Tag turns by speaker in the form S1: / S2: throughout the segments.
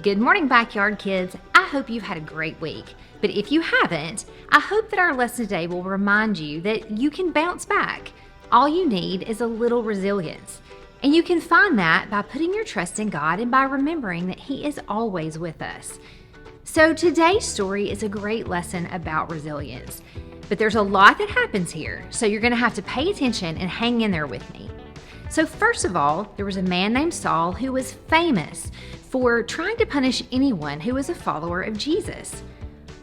S1: Good morning, backyard kids. I hope you've had a great week. But if you haven't, I hope that our lesson today will remind you that you can bounce back. All you need is a little resilience. And you can find that by putting your trust in God and by remembering that He is always with us. So today's story is a great lesson about resilience. But there's a lot that happens here, so you're going to have to pay attention and hang in there with me. So first of all, there was a man named Saul who was famous for trying to punish anyone who was a follower of Jesus.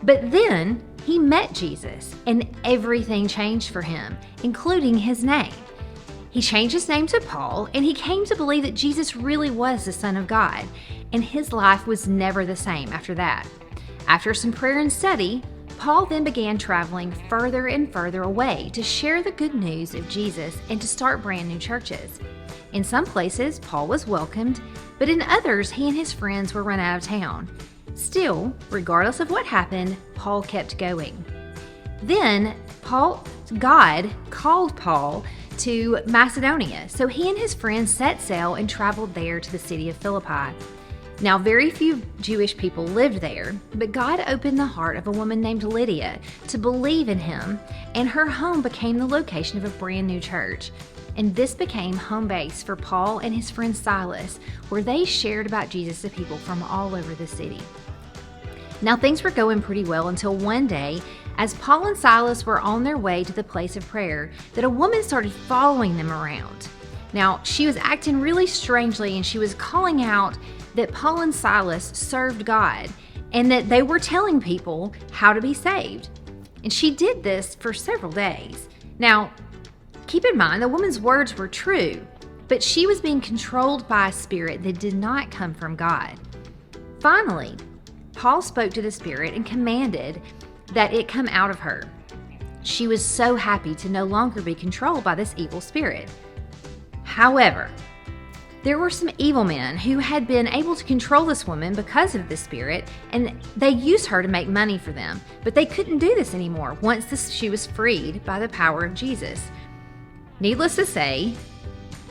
S1: But then he met Jesus and everything changed for him, including his name. He changed his name to Paul and he came to believe that Jesus really was the Son of God, and his life was never the same after that. After some prayer and study, Paul then began traveling further and further away to share the good news of Jesus and to start brand new churches. In some places, Paul was welcomed, but in others, he and his friends were run out of town. Still, regardless of what happened, Paul kept going. Then, God called Paul to Macedonia, so he and his friends set sail and traveled there to the city of Philippi. Now, very few Jewish people lived there, but God opened the heart of a woman named Lydia to believe in Him, and her home became the location of a brand new church. And this became home base for Paul and his friend Silas, where they shared about Jesus to people from all over the city. Now, things were going pretty well until one day, as Paul and Silas were on their way to the place of prayer, that a woman started following them around. Now, she was acting really strangely, and she was calling out that Paul and Silas served God and that they were telling people how to be saved. And she did this for several days. Now, keep in mind, the woman's words were true, but she was being controlled by a spirit that did not come from God. Finally, Paul spoke to the spirit and commanded that it come out of her. She was so happy to no longer be controlled by this evil spirit. However, there were some evil men who had been able to control this woman because of the spirit, and they used her to make money for them. But they couldn't do this anymore once she was freed by the power of Jesus. Needless to say,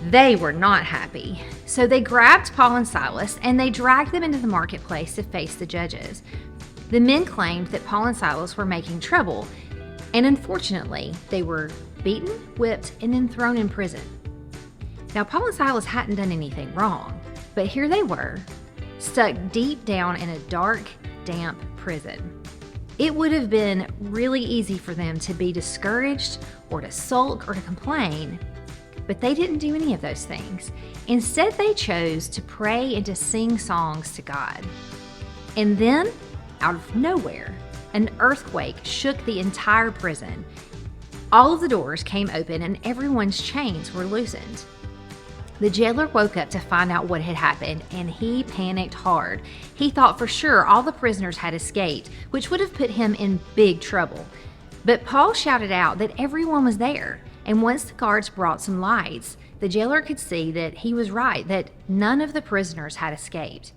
S1: they were not happy. So they grabbed Paul and Silas and they dragged them into the marketplace to face the judges. The men claimed that Paul and Silas were making trouble, and unfortunately, they were beaten, whipped, and then thrown in prison. Now, Paul and Silas hadn't done anything wrong, but here they were, stuck deep down in a dark, damp prison. It would have been really easy for them to be discouraged or to sulk or to complain, but they didn't do any of those things. Instead, they chose to pray and to sing songs to God. And then, out of nowhere, an earthquake shook the entire prison. All of the doors came open and everyone's chains were loosened. The jailer woke up to find out what had happened, and he panicked hard. He thought for sure all the prisoners had escaped, which would have put him in big trouble. But Paul shouted out that everyone was there, and once the guards brought some lights, the jailer could see that he was right, that none of the prisoners had escaped.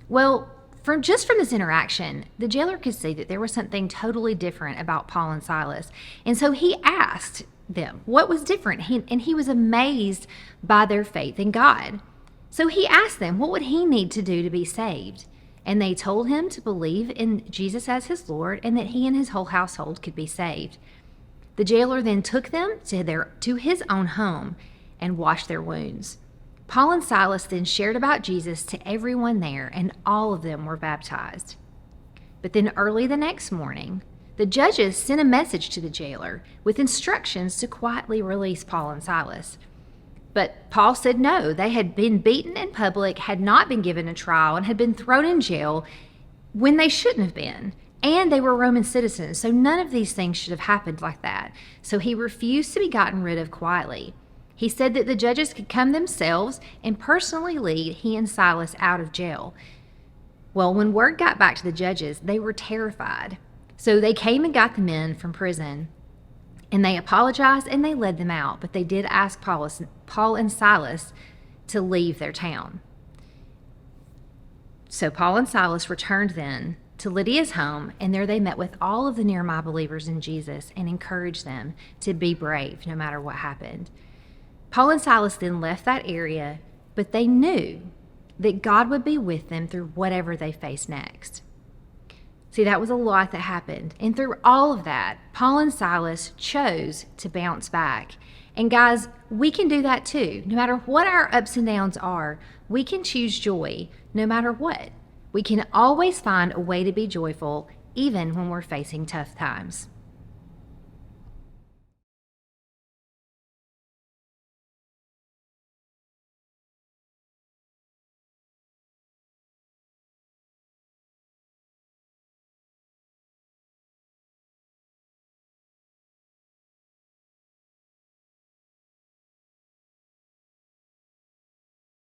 S1: Well, from this interaction, the jailer could see that there was something totally different about Paul and Silas, and so he asked them what was different, and he was amazed by their faith in God. So he asked them what would he need to do to be saved, and they told him to believe in Jesus as his Lord and that he and his whole household could be saved. The jailer then took them to his own home and washed their wounds. Paul and Silas then shared about Jesus to everyone there, and all of them were baptized. But then early the next morning, the judges sent a message to the jailer with instructions to quietly release Paul and Silas. But Paul said no. They had been beaten in public, had not been given a trial, and had been thrown in jail when they shouldn't have been. And they were Roman citizens, so none of these things should have happened like that. So he refused to be gotten rid of quietly. He said that the judges could come themselves and personally lead he and Silas out of jail. Well, when word got back to the judges, they were terrified. So they came and got the men from prison, and they apologized and they led them out, but they did ask Paul and Silas to leave their town. So Paul and Silas returned then to Lydia's home, and there they met with all of the nearby believers in Jesus and encouraged them to be brave no matter what happened. Paul and Silas then left that area, but they knew that God would be with them through whatever they face next. See, that was a lot that happened. And through all of that, Paul and Silas chose to bounce back. And guys, we can do that too. No matter what our ups and downs are, we can choose joy no matter what. We can always find a way to be joyful, even when we're facing tough times.